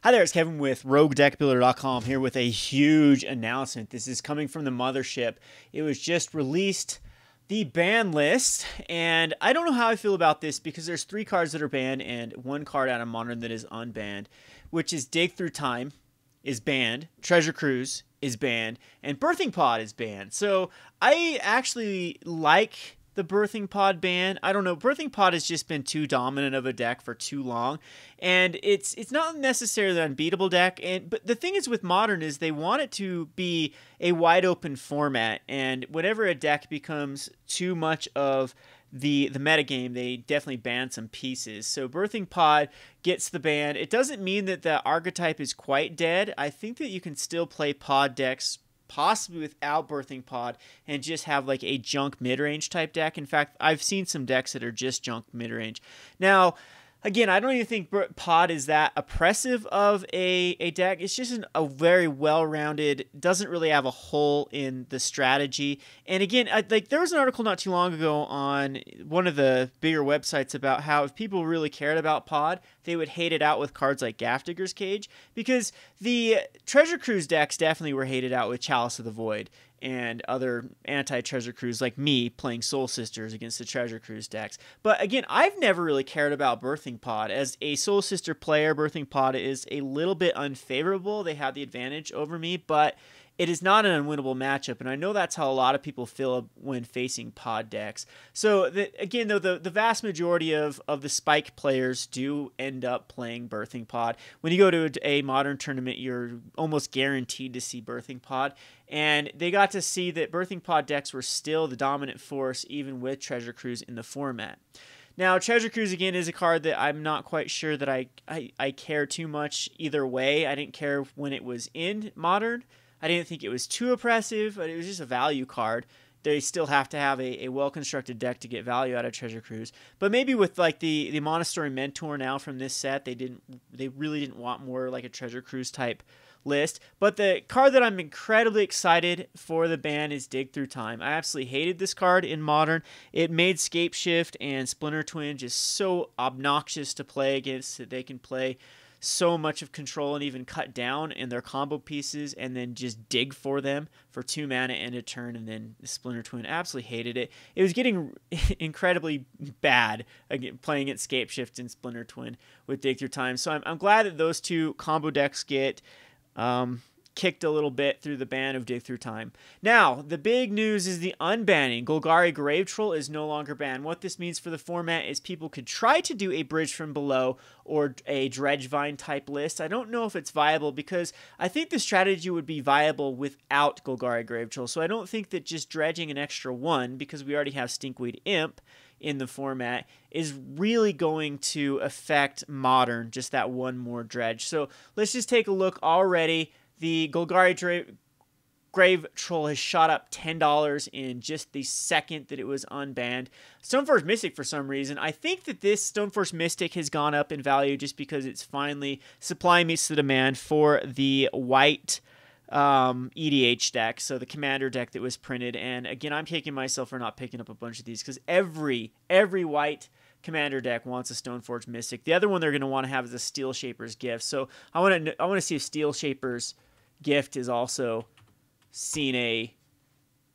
Hi there, it's Kevin with RogueDeckBuilder.com here with a huge announcement. This is coming from the mothership. It was just released, the ban list, and I don't know how I feel about this because there's 3 cards that are banned and 1 card out of Modern that is unbanned, which is Dig Through Time is banned, Treasure Cruise is banned, and Birthing Pod is banned. So I actually like the Birthing Pod ban. I don't know, Birthing Pod has just been too dominant of a deck for too long, and it's not necessarily an unbeatable deck. But the thing is with Modern is they want it to be a wide open format, and whenever a deck becomes too much of the metagame, they definitely ban some pieces. So Birthing Pod gets the ban. It doesn't mean that the archetype is quite dead. I think that you can still play pod decks possibly without Birthing Pod and just have like a junk mid-range type deck. In fact, I've seen some decks that are just junk mid-range. Now, again, I don't even think Pod is that oppressive of a deck. It's just a very well-rounded, doesn't really have a hole in the strategy. And again, there was an article not too long ago on one of the bigger websites about how if people really cared about Pod, they would hate it out with cards like Gafdigger's Cage, because the Treasure Cruise decks definitely were hated out with Chalice of the Void and other anti-Treasure Cruise like me playing Soul Sisters against the Treasure Cruise decks. But again, I've never really cared about Birthing Pod. As a Soul Sister player, Birthing Pod is a little bit unfavorable. They have the advantage over me, but it is not an unwinnable matchup, and I know that's how a lot of people feel when facing pod decks. So, again, though, the vast majority of the Spike players do end up playing Birthing Pod. When you go to a Modern tournament, you're almost guaranteed to see Birthing Pod, and they got to see that Birthing Pod decks were still the dominant force even with Treasure Cruise in the format. Now, Treasure Cruise, again, is a card that I'm not quite sure that I care too much either way. I didn't care when it was in Modern. I didn't think it was too oppressive, but it was just a value card. They still have to have a well-constructed deck to get value out of Treasure Cruise. But maybe with like the Monastery Mentor now from this set, they really didn't want more like a Treasure Cruise type list. But the card that I'm incredibly excited for the ban is Dig Through Time. I absolutely hated this card in Modern. It made Scapeshift and Splinter Twin just so obnoxious to play against that they can play so much of control and even cut down in their combo pieces and then just dig for them for 2 mana and a turn, and then the Splinter Twin. Absolutely hated it. It was getting incredibly bad again, playing at Scapeshift and Splinter Twin with Dig Through Time. So I'm glad that those 2 combo decks get kicked a little bit through the ban of Dig Through Time. Now, the big news is the unbanning. Golgari Grave Troll is no longer banned. What this means for the format is people could try to do a Bridge from Below or a Dredgevine type list. I don't know if it's viable because I think the strategy would be viable without Golgari Grave Troll. So I don't think that just dredging an extra 1, because we already have Stinkweed Imp in the format, is really going to affect Modern, just that 1 more dredge. So let's just take a look already. The Golgari Grave Troll has shot up $10 in just the second that it was unbanned. Stoneforge Mystic, for some reason, I think that this Stoneforge Mystic has gone up in value just because it's finally supply meets the demand for the white EDH deck, so the commander deck that was printed. And again, I'm kicking myself for not picking up a bunch of these because every white commander deck wants a Stoneforge Mystic. The other one they're going to want to have is a Steel Shaper's Gift. So I want to see if Steel Shaper's Gift is also seen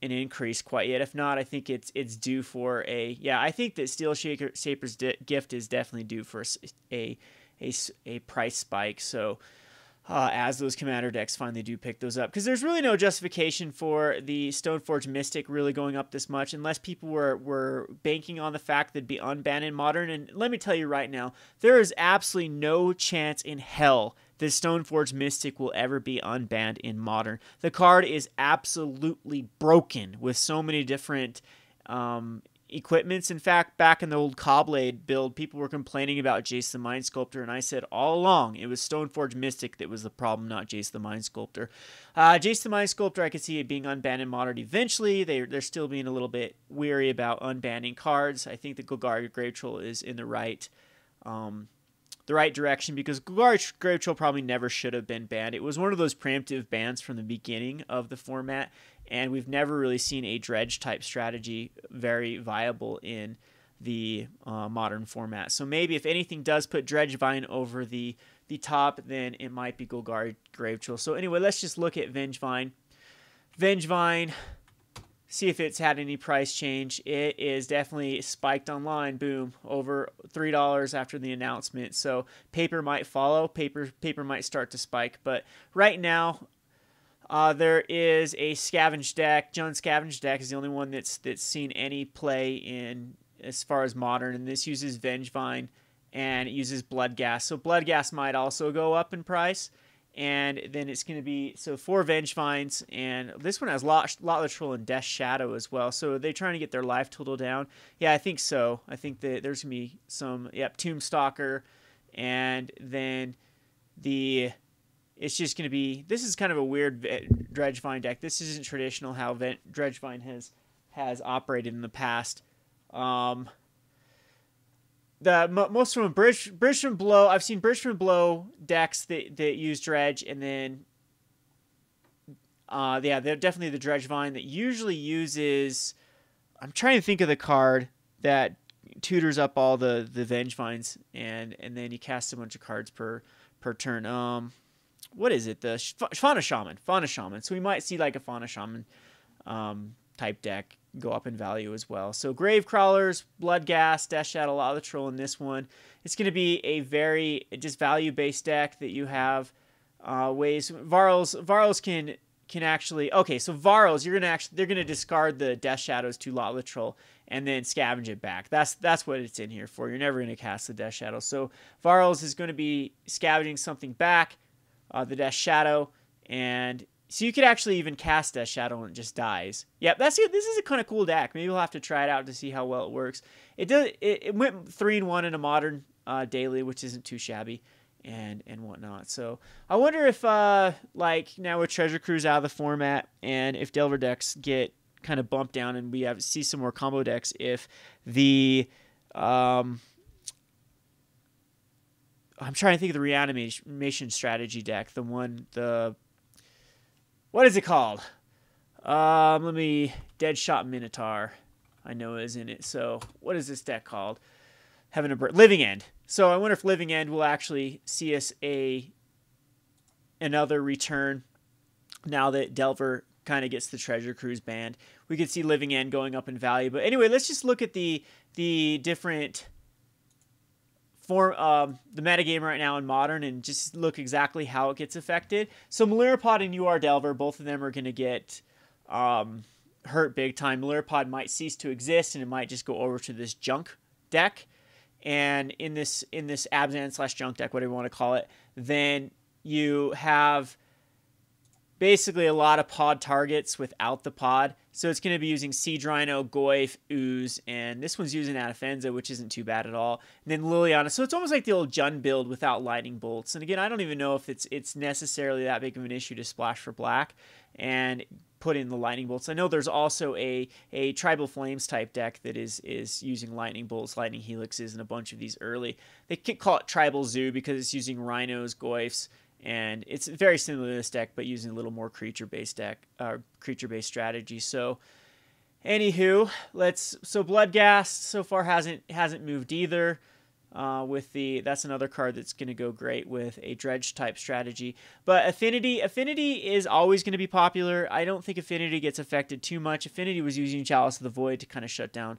an increase quite yet. If not, I think it's due for I think that Steel Shaper's Gift is definitely due for a price spike. So as those commander decks finally do pick those up, because there's really no justification for the Stoneforge Mystic really going up this much unless people were banking on the fact that it'd be unbanned in Modern. And let me tell you right now, there is absolutely no chance in hell the Stoneforge Mystic will ever be unbanned in Modern. The card is absolutely broken with so many different equipments. In fact, back in the old Cobblade build, people were complaining about Jace the Mind Sculptor, and I said all along it was Stoneforge Mystic that was the problem, not Jace the Mind Sculptor. Jace the Mind Sculptor, I could see it being unbanned in Modern eventually. They're still being a little bit weary about unbanning cards. I think the Golgari Grave Troll is in the right direction, because Golgari Grave Troll probably never should have been banned. It was one of those preemptive bans from the beginning of the format, and we've never really seen a dredge type strategy very viable in the modern format. So maybe if anything does put Dredgevine over the top, then it might be Golgari Gravechill. So anyway, let's just look at Vengevine. Vengevine, see if it's had any price change. It is definitely spiked online. Boom, over $3 after the announcement. So paper might follow. Paper might start to spike. But right now, there is a Scavenge deck. John's Scavenge deck is the only one that's seen any play in as far as modern, and this uses Vengevine and it uses Bloodghast. So Bloodghast might also go up in price, and then it's going to be so 4 Vengevines, and this one has Lavamancer and Death Shadow as well. So are they trying to get their life total down? Yeah, I think so. I think that there's going to be some Tombstalker, and then it's just going to be, this is kind of a weird Dredgevine deck. This isn't traditional how Dredgevine has operated in the past. Most of them Bridge from Below. I've seen Bridge from Below decks that use Dredge, and then they're definitely the Dredgevine that usually uses. I'm trying to think of the card that tutors up all the Vengevines, and then you cast a bunch of cards per turn. What is it? The Fauna Shaman. So we might see like a Fauna Shaman type deck go up in value as well. So Grave Crawlers, Bloodghast, Death Shadow, Lavamancer in this one. It's going to be a very just value-based deck that you have ways. Varls can actually, okay, so Varls, they're gonna discard the Death Shadows to Lavamancer and then scavenge it back. That's what it's in here for. You're never gonna cast the Death Shadow. So Varls is going to be scavenging something back, the Death Shadow, and so you could actually even cast Death Shadow and it just dies. Yep, this is a kind of cool deck. Maybe we'll have to try it out to see how well it works. It went 3-1 in a modern daily, which isn't too shabby, and whatnot. So I wonder if like now with Treasure Cruise out of the format, and if Delver decks get kind of bumped down and we see some more combo decks, if the I'm trying to think of the reanimation strategy deck, what is it called? Deadshot Minotaur, I know is in it. So what is this deck called? Living End. So I wonder if Living End will actually see us another return now that Delver kind of gets the Treasure Cruise banned. We could see Living End going up in value. But anyway, let's just look at the different the metagame right now in Modern and just look exactly how it gets affected. So Melira and UR Delver, both of them are going to get hurt big time. Melira might cease to exist, and it might just go over to this junk deck. And in this Abzan / junk deck, whatever you want to call it, then you have basically a lot of pod targets without the pod. So it's going to be using Siege Rhino, Goyf, Ooze, and this one's using Adafenza, which isn't too bad at all. And then Liliana. So it's almost like the old Jund build without lightning bolts. And again, I don't even know if it's necessarily that big of an issue to splash for black and put in the lightning bolts. I know there's also a Tribal Flames type deck that is using lightning bolts, lightning helixes, and a bunch of these early. They could call it Tribal Zoo because it's using Rhinos, Goyfs, and it's very similar to this deck, but using a little more creature-based strategy. So, anywho, so Bloodghast so far hasn't moved either. That's another card that's going to go great with a Dredge type strategy. But Affinity is always going to be popular. I don't think Affinity gets affected too much. Affinity was using Chalice of the Void to kind of shut down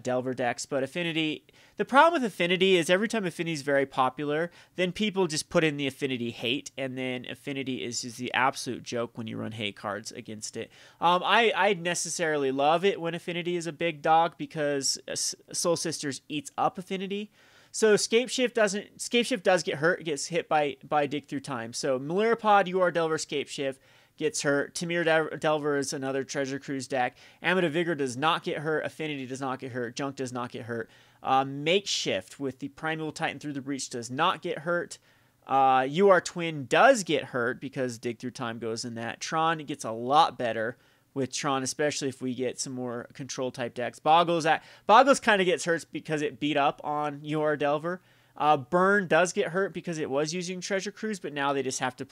Delver decks, but the problem with Affinity is every time Affinity is very popular, then people just put in the Affinity hate, and then Affinity is just the absolute joke when you run hate cards against it. I necessarily love it when Affinity is a big dog because Soul Sisters eats up Affinity. So Scapeshift does get hurt. It gets hit by Dig Through Time. So Melira, UR Delver, Scapeshift gets hurt. Tamir Delver is another Treasure Cruise deck. Amulet of Vigor does not get hurt. Affinity does not get hurt. Junk does not get hurt. Makeshift with the Primeval Titan Through the Breach does not get hurt. UR Twin does get hurt because Dig Through Time goes in that. Tron gets a lot better with Tron, especially if we get some more control type decks. Boggles kind of gets hurt because it beat up on UR Delver. Burn does get hurt because it was using Treasure Cruise, but now they just have to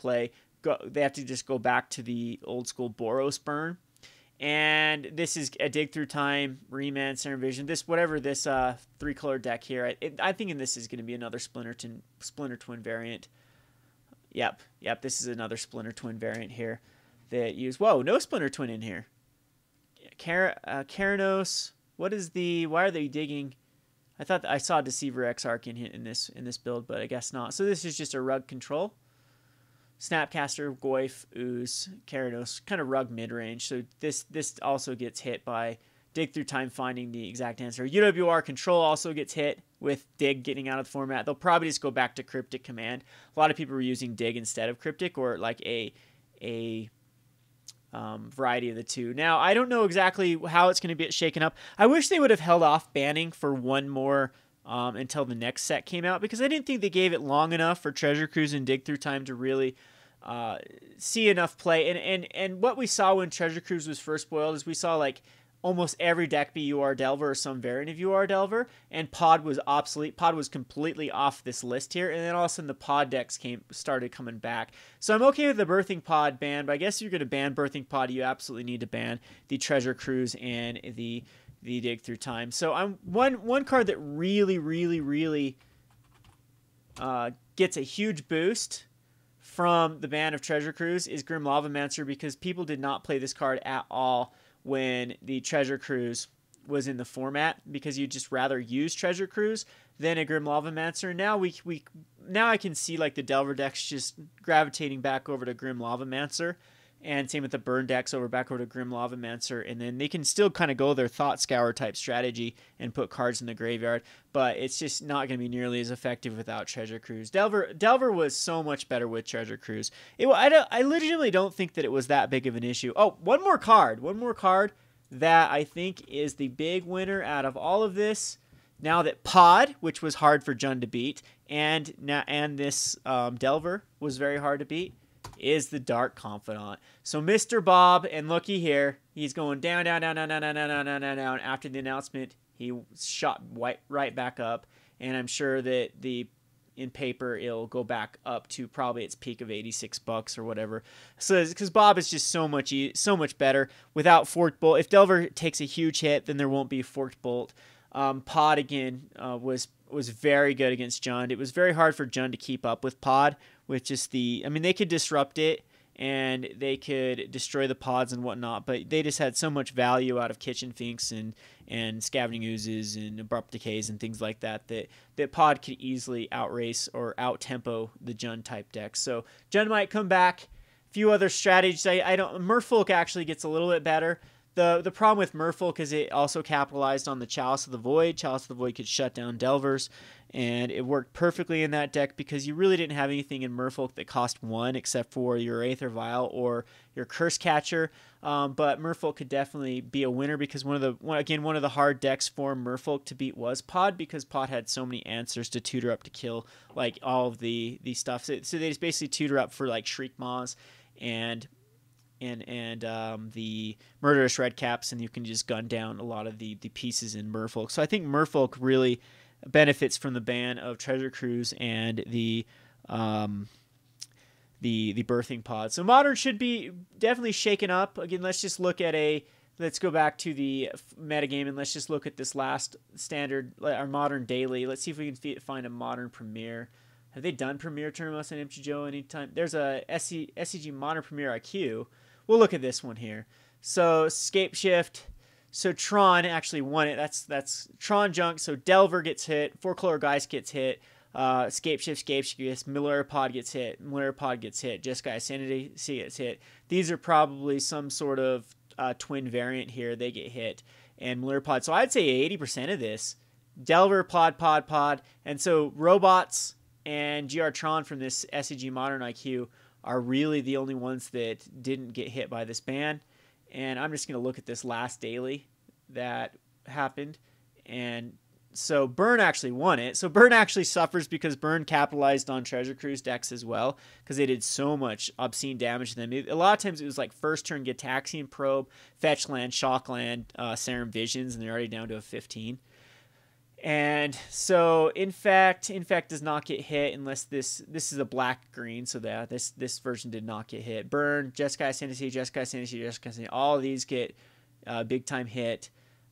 just go back to the old school Boros Burn. And this is a Dig Through Time, Remand, Serum Vision. This, whatever this 3-color deck here, I think in this is going to be another Splinter Twin variant. Yep, this is another Splinter Twin variant here that use. Whoa, no Splinter Twin in here. Keranos. What is the? Why are they digging? I thought I saw Deceiver X Arc in this build, but I guess not. So this is just a rug control. Snapcaster, Goyf, Ooze, Keranos, kind of rug mid-range. So this also gets hit by Dig Through Time finding the exact answer. UWR Control also gets hit with Dig getting out of the format. They'll probably just go back to Cryptic Command. A lot of people were using Dig instead of Cryptic, or like a variety of the two. Now, I don't know exactly how it's going to be shaken up. I wish they would have held off banning for one more until the next set came out, because I didn't think they gave it long enough for Treasure Cruise and Dig Through Time to really see enough play. And what we saw when Treasure Cruise was first boiled is we saw like almost every deck be UR Delver or some variant of UR Delver, and Pod was obsolete. Pod was completely off this list here, and then all of a sudden the Pod decks started coming back. So I'm okay with the Birthing Pod ban, but I guess if you're going to ban Birthing Pod, you absolutely need to ban the Treasure Cruise and the Dig Through Time. So I'm one card that really gets a huge boost from the ban of Treasure Cruise is Grim Lavamancer, because people did not play this card at all when the Treasure Cruise was in the format, because you'd just rather use Treasure Cruise than a Grim Lavamancer. Now I can see like the Delver decks just gravitating back over to Grim Lavamancer, and same with the Burn decks back over to Grim Lavamancer, and then they can still kind of go their Thought Scour type strategy and put cards in the graveyard, but it's just not going to be nearly as effective without Treasure Cruise. Delver was so much better with Treasure Cruise. I legitimately don't think that it was that big of an issue. Oh, one more card that I think is the big winner out of all of this. Now that Pod, which was hard for Jund to beat, and this Delver was very hard to beat, is the Dark Confidant. So Mr. Bob, and looky here, he's going down after the announcement. He shot right back up, and I'm sure that in paper it'll go back up to probably its peak of $86 or whatever. So because Bob is just so much better without Forked Bolt. If Delver takes a huge hit, then there won't be Forked Bolt. Pod again was very good against Jund. It was very hard for Jund to keep up with Pod, with just they could disrupt it and they could destroy the pods and whatnot, but they just had so much value out of Kitchen Finks and Scavenging Oozes and Abrupt Decays and things like that Pod could easily outrace or out-tempo the Jund type decks. So Jund might come back. A few other strategies. Merfolk actually gets a little bit better. The problem with Merfolk is it also capitalized on the Chalice of the Void. Chalice of the Void could shut down Delvers, and it worked perfectly in that deck because you really didn't have anything in Merfolk that cost 1 except for your Aether Vial or your Curse Catcher. But Merfolk could definitely be a winner because one of the hard decks for Merfolk to beat was Pod, because Pod had so many answers to tutor up to kill like all of the stuff. So they just basically tutor up for like Shriek Maws and the Murderous Redcaps, and you can just gun down a lot of the pieces in Merfolk. So I think Merfolk really benefits from the ban of Treasure Cruise and the Birthing Pod. So Modern should be definitely shaken up. Again, let's go back to the metagame and let's just look at this last standard, our Modern Daily. Let's see if we can find a Modern Premier. Have they done Premier tournaments on MTGO anytime? There's a SCG Modern Premier IQ. We'll look at this one here. So Scapeshift. So Tron actually won it. That's Tron Junk. So Delver gets hit. 4-color Geist gets hit. Scapeshift gets Melira Pod gets hit. Melira Pod gets hit. Jeskai Sanity gets hit. These are probably some sort of twin variant here. They get hit. And Melira Pod. So I'd say 80% of this. Delver, Pod. And so Robots and GR Tron from this SCG Modern IQ are really the only ones that didn't get hit by this ban. And I'm just going to look at this last daily that happened. And so Burn actually won it. So Burn actually suffers because Burn capitalized on Treasure Cruise decks as well, because they did so much obscene damage to them. A lot of times it was like first turn Gitaxian Probe, Fetch Land, Shock Land, Serum Visions, and they're already down to a 15. And so infect does not get hit unless this is a black green, so that this version did not get hit. Burn, Jeskai Ascendancy, all of these get big time hit.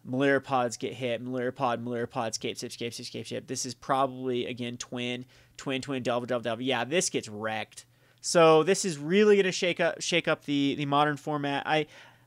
Melira pods get hit. Melira pod, Scapeshift. This is probably again twin, double. Yeah, this gets wrecked. So this is really gonna shake up the modern format.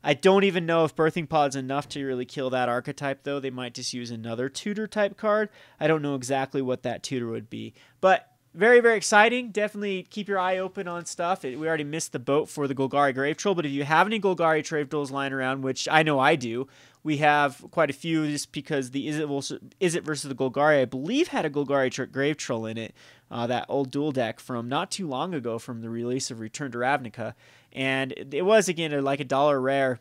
I don't even know if Birthing Pod's enough to really kill that archetype, though. They might just use another tutor type card. I don't know exactly what that tutor would be. But very, very exciting. Definitely keep your eye open on stuff. We already missed the boat for the Golgari Grave Troll, but if you have any Golgari Grave Trolls lying around, which I know I do, we have quite a few just because the Is It versus the Golgari, I believe, had a Golgari Grave Troll in it. That old dual deck from not too long ago from the release of Return to Ravnica. And it was, again, like $1 rare.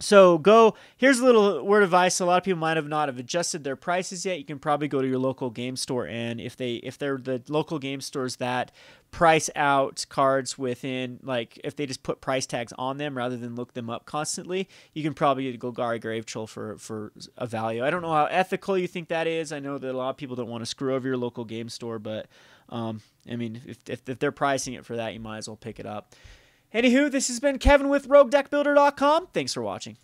So here's a little word of advice. A lot of people might not have adjusted their prices yet. You can probably go to your local game store, and if they're the local game stores that price out cards within, like if they just put price tags on them rather than look them up constantly, you can probably get a Golgari Grave Troll for a value. I don't know how ethical you think that is. I know that a lot of people don't want to screw over your local game store, but I mean, if they're pricing it for that, you might as well pick it up. Anywho, this has been Kevin with RogueDeckBuilder.com. Thanks for watching.